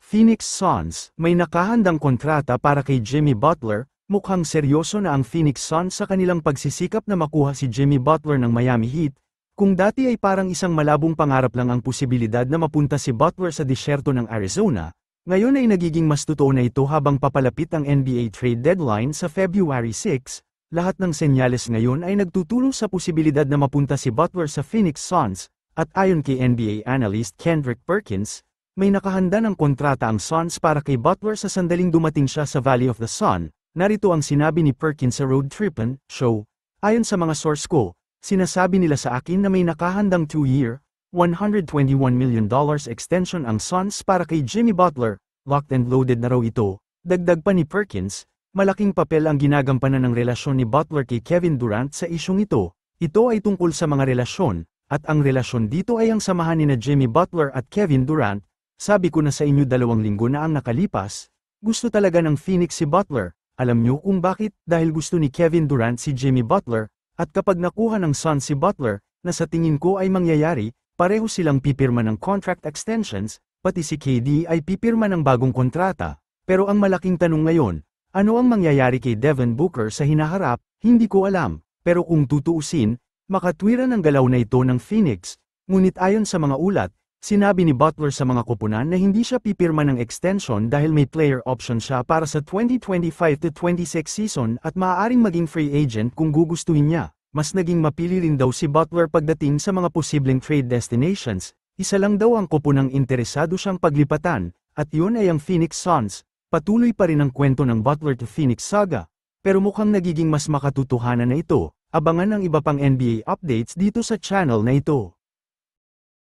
Phoenix Suns, may nakahandang kontrata para kay Jimmy Butler. Mukhang seryoso na ang Phoenix Suns sa kanilang pagsisikap na makuha si Jimmy Butler ng Miami Heat. Kung dati ay parang isang malabong pangarap lang ang posibilidad na mapunta si Butler sa disyerto ng Arizona, ngayon ay nagiging mas totoo na ito habang papalapit ang NBA trade deadline sa February 6. Lahat ng senyales ngayon ay nagtutulong sa posibilidad na mapunta si Butler sa Phoenix Suns, at ayon kay NBA analyst Kendrick Perkins, may nakahanda ng kontrata ang Suns para kay Butler sa sandaling dumating siya sa Valley of the Sun. Narito ang sinabi ni Perkins sa Road Trippin' Show. Ayon sa mga source ko, sinasabi nila sa akin na may nakahandang 2-year, $121 million extension ang Suns para kay Jimmy Butler. Locked and loaded na raw ito. Dagdag pa ni Perkins, malaking papel ang ginagampanan ng relasyon ni Butler kay Kevin Durant sa isyong ito. Ito ay tungkol sa mga relasyon, at ang relasyon dito ay ang samahan ni Jimmy Butler at Kevin Durant. Sabi ko na sa inyo 2 linggo na ang nakalipas, gusto talaga ng Phoenix si Butler. Alam niyo kung bakit? Dahil gusto ni Kevin Durant si Jimmy Butler, at kapag nakuha ng Suns si Butler, na sa tingin ko ay mangyayari, pareho silang pipirma ng contract extensions, pati si KD ay pipirma ng bagong kontrata. Pero ang malaking tanong ngayon, ano ang mangyayari kay Devin Booker sa hinaharap? Hindi ko alam, pero kung tutuusin, makatwiran ang galaw na ito ng Phoenix. Ngunit ayon sa mga ulat, sinabi ni Butler sa mga koponan na hindi siya pipirma ng extension dahil may player option siya para sa 2025-26 season at maaaring maging free agent kung gugustuhin niya. Mas naging mapili rin daw si Butler pagdating sa mga posibleng trade destinations. Isa lang daw ang koponang interesado siyang paglipatan, at yun ay ang Phoenix Suns. Patuloy pa rin ang kwento ng Butler to Phoenix saga. Pero mukhang nagiging mas makatotohanan na ito. Abangan ang iba pang NBA updates dito sa channel na ito.